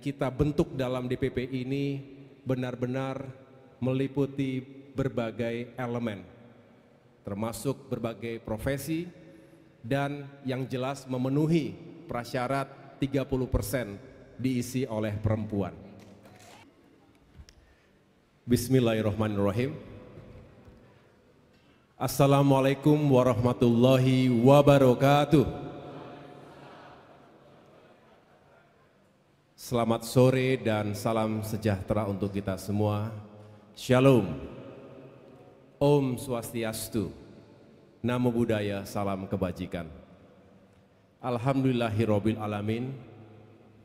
kita bentuk dalam DPP ini benar-benar meliputi berbagai elemen, termasuk berbagai profesi, dan yang jelas memenuhi prasyarat 30% diisi oleh perempuan. Bismillahirrahmanirrahim. Assalamualaikum warahmatullahi wabarakatuh. Selamat sore dan salam sejahtera untuk kita semua. Shalom. Om Swastiastu. Namo Buddhaya, salam kebajikan. Alhamdulillahirabbil alamin.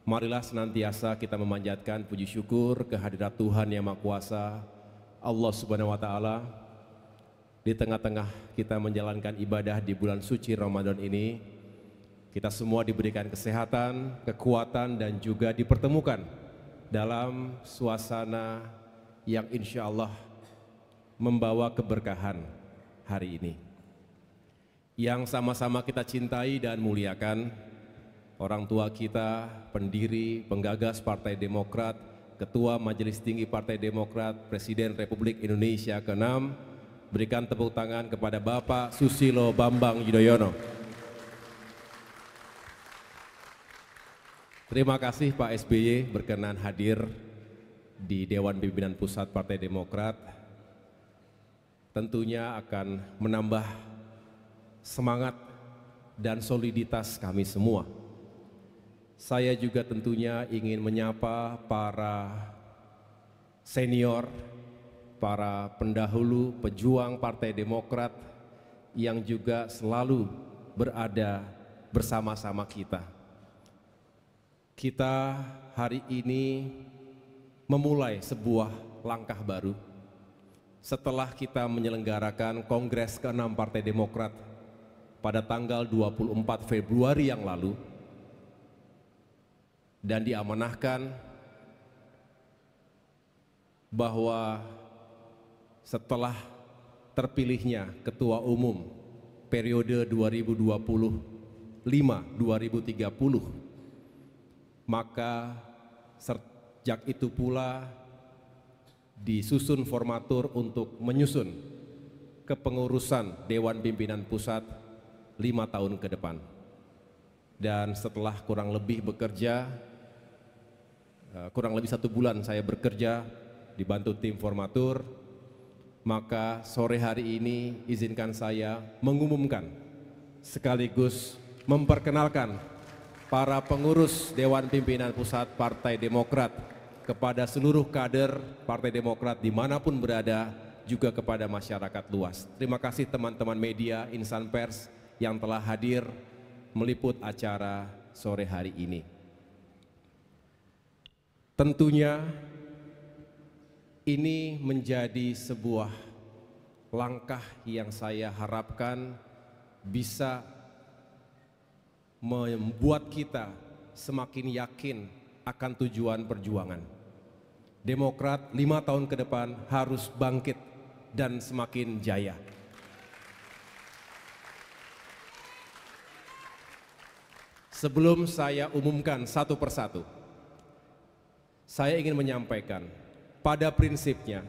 Marilah senantiasa kita memanjatkan puji syukur kehadirat Tuhan Yang Maha Kuasa, Allah Subhanahu wa taala. Di tengah-tengah kita menjalankan ibadah di bulan suci Ramadan ini, kita semua diberikan kesehatan, kekuatan, dan juga dipertemukan dalam suasana yang insya Allah membawa keberkahan hari ini. Yang sama-sama kita cintai dan muliakan, orang tua kita, pendiri, penggagas Partai Demokrat, Ketua Majelis Tinggi Partai Demokrat, Presiden Republik Indonesia ke-6, berikan tepuk tangan kepada Bapak Susilo Bambang Yudhoyono. Terima kasih Pak SBY berkenan hadir di Dewan Pimpinan Pusat Partai Demokrat. Tentunya akan menambah semangat dan soliditas kami semua. Saya juga tentunya ingin menyapa para senior, para pendahulu pejuang Partai Demokrat yang juga selalu berada bersama-sama kita. Kita hari ini memulai sebuah langkah baru setelah kita menyelenggarakan Kongres ke-6 Partai Demokrat pada tanggal 24 Februari yang lalu dan diamanahkan bahwa setelah terpilihnya Ketua Umum periode 2025-2030, maka sejak itu pula disusun formatur untuk menyusun kepengurusan Dewan Pimpinan Pusat 5 tahun ke depan. Dan setelah kurang lebih 1 bulan saya bekerja dibantu tim formatur, maka sore hari ini izinkan saya mengumumkan sekaligus memperkenalkan para pengurus Dewan Pimpinan Pusat Partai Demokrat kepada seluruh kader Partai Demokrat dimanapun berada, juga kepada masyarakat luas. Terima kasih teman-teman media, insan pers yang telah hadir meliput acara sore hari ini. Tentunya ini menjadi sebuah langkah yang saya harapkan bisa membuat kita semakin yakin akan tujuan perjuangan. Demokrat 5 tahun ke depan harus bangkit dan semakin jaya. Sebelum saya umumkan satu persatu, saya ingin menyampaikan, pada prinsipnya,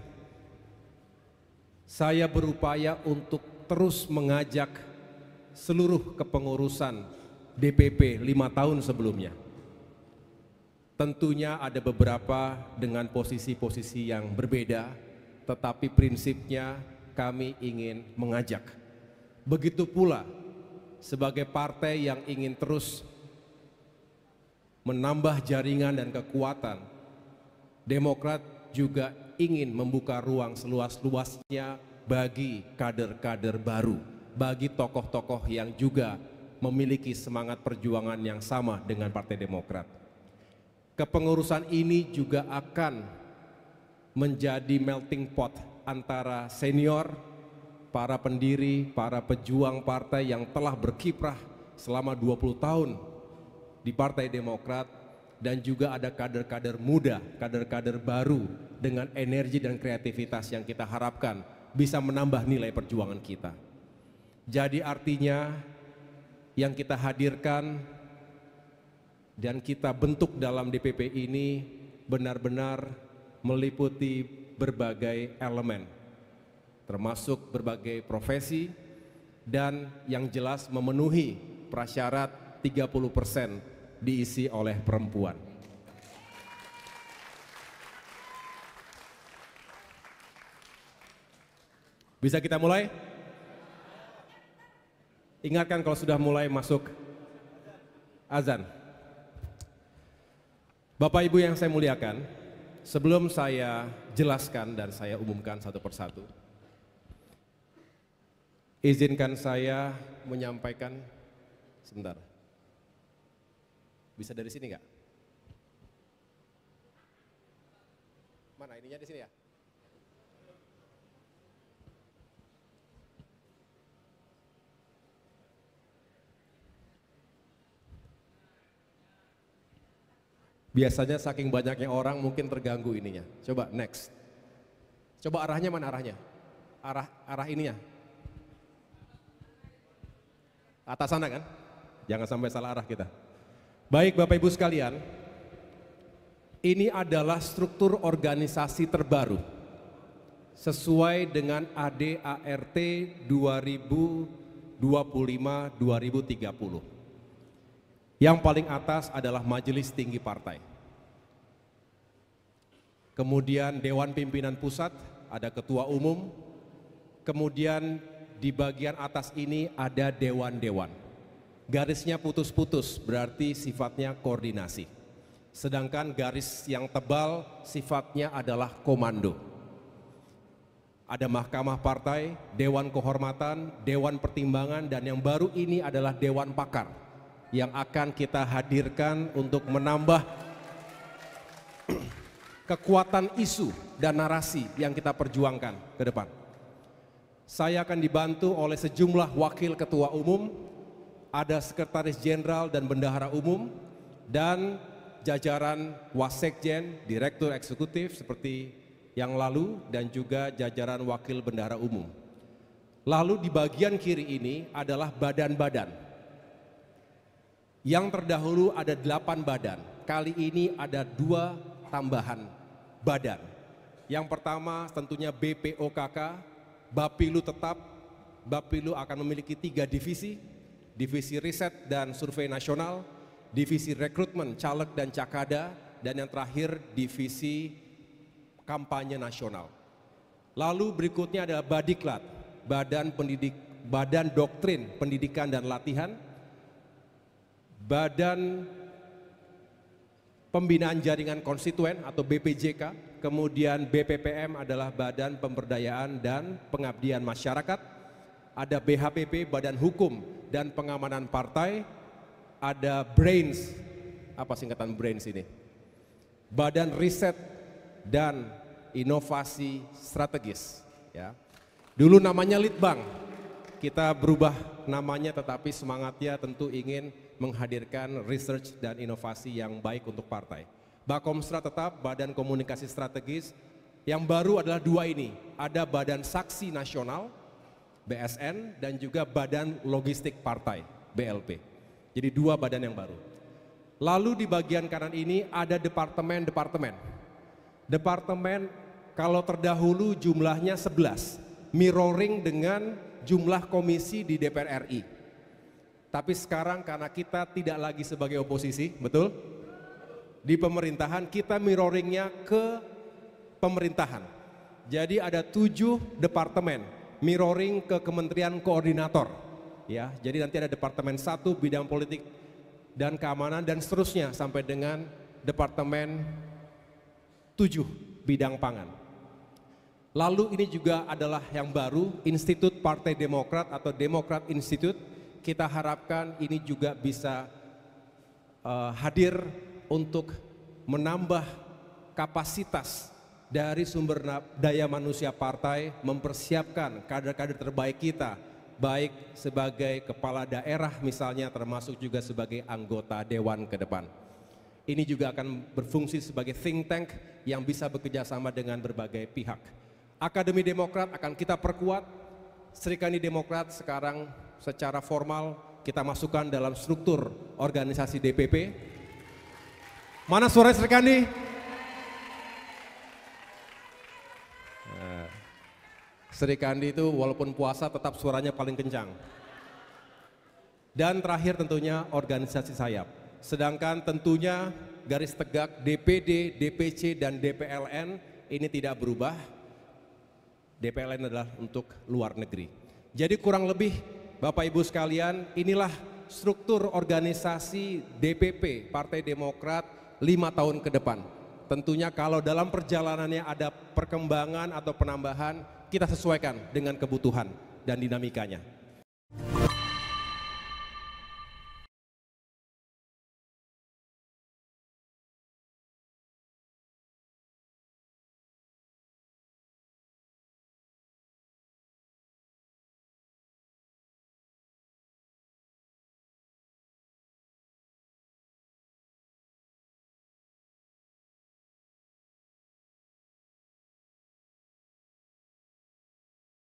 saya berupaya untuk terus mengajak seluruh kepengurusan DPP 5 tahun sebelumnya. Tentunya ada beberapa dengan posisi-posisi yang berbeda, tetapi prinsipnya kami ingin mengajak. Begitu pula sebagai partai yang ingin terus menambah jaringan dan kekuatan, Demokrat juga ingin membuka ruang seluas-luasnya bagi kader-kader baru, bagi tokoh-tokoh yang juga memiliki semangat perjuangan yang sama dengan Partai Demokrat. Kepengurusan ini juga akan menjadi melting pot antara senior, para pendiri, para pejuang partai yang telah berkiprah selama 20 tahun di Partai Demokrat, dan juga ada kader-kader muda, kader-kader baru dengan energi dan kreativitas yang kita harapkan bisa menambah nilai perjuangan kita. Jadi artinya yang kita hadirkan dan kita bentuk dalam DPP ini benar-benar meliputi berbagai elemen, termasuk berbagai profesi, dan yang jelas memenuhi prasyarat 30% diisi oleh perempuan. Bisa kita mulai? Ingatkan kalau sudah mulai masuk azan. Bapak Ibu yang saya muliakan, sebelum saya jelaskan dan saya umumkan satu persatu, izinkan saya menyampaikan sebentar. Bisa dari sini nggak? Mana ininya di sini ya? Biasanya saking banyaknya orang mungkin terganggu ininya. Coba next. Coba arahnya mana arahnya? Arah ininya. Atas sana kan? Jangan sampai salah arah kita. Baik Bapak Ibu sekalian, ini adalah struktur organisasi terbaru sesuai dengan ADART 2025-2030. Yang paling atas adalah Majelis Tinggi Partai. Kemudian Dewan Pimpinan Pusat, ada Ketua Umum. Kemudian di bagian atas ini ada dewan-dewan. Garisnya putus-putus, berarti sifatnya koordinasi. Sedangkan garis yang tebal sifatnya adalah komando. Ada Mahkamah Partai, Dewan Kehormatan, Dewan Pertimbangan, dan yang baru ini adalah Dewan Pakar yang akan kita hadirkan untuk menambah kekuatan isu dan narasi yang kita perjuangkan ke depan. Saya akan dibantu oleh sejumlah wakil ketua umum, ada sekretaris jenderal dan bendahara umum, dan jajaran wasekjen, direktur eksekutif seperti yang lalu, dan juga jajaran wakil bendahara umum. Lalu di bagian kiri ini adalah badan-badan. Yang terdahulu ada 8 badan, kali ini ada 2 tambahan badan. Yang pertama tentunya BPOKK, Bapilu tetap. Bapilu akan memiliki 3 divisi, divisi riset dan survei nasional, divisi rekrutmen caleg dan cakada, dan yang terakhir divisi kampanye nasional. Lalu berikutnya adalah Badiklat, Badan Doktrin Pendidikan dan Latihan, Badan Pembinaan Jaringan Konstituen atau BPJK, kemudian BPPM adalah Badan Pemberdayaan dan Pengabdian Masyarakat, ada BHPP, Badan Hukum dan Pengamanan Partai, ada BRAINS, apa singkatan BRAINS ini? Badan Riset dan Inovasi Strategis. Ya. Dulu namanya Litbang, kita berubah namanya tetapi semangatnya tentu ingin menghadirkan research dan inovasi yang baik untuk partai. Bakomstra tetap, Badan Komunikasi Strategis. Yang baru adalah 2 ini, ada Badan Saksi Nasional, BSN, dan juga Badan Logistik Partai, BLP. Jadi 2 badan yang baru. Lalu di bagian kanan ini ada departemen-departemen. Departemen kalau terdahulu jumlahnya 11, mirroring dengan jumlah komisi di DPR RI. Tapi sekarang karena kita tidak lagi sebagai oposisi, betul? Di pemerintahan kita mirroringnya ke pemerintahan. Jadi ada 7 departemen, mirroring ke Kementerian Koordinator. Ya, jadi nanti ada Departemen 1 bidang politik dan keamanan dan seterusnya sampai dengan Departemen 7 bidang pangan. Lalu ini juga adalah yang baru, Institut Partai Demokrat atau Demokrat Institute. Kita harapkan ini juga bisa hadir untuk menambah kapasitas dari sumber daya manusia partai, mempersiapkan kader-kader terbaik kita, baik sebagai kepala daerah misalnya, termasuk juga sebagai anggota dewan ke depan. Ini juga akan berfungsi sebagai think tank yang bisa bekerjasama dengan berbagai pihak. Akademi Demokrat akan kita perkuat, Serikandi Demokrat sekarang secara formal kita masukkan dalam struktur organisasi DPP. Mana suara Sri Kandi? Sri Kandi itu walaupun puasa tetap suaranya paling kencang. Dan terakhir tentunya organisasi sayap. Sedangkan tentunya garis tegak DPD, DPC, dan DPLN ini tidak berubah. DPLN adalah untuk luar negeri. Jadi kurang lebih Bapak Ibu sekalian, inilah struktur organisasi DPP Partai Demokrat 5 tahun ke depan. Tentunya kalau dalam perjalanannya ada perkembangan atau penambahan, kita sesuaikan dengan kebutuhan dan dinamikanya.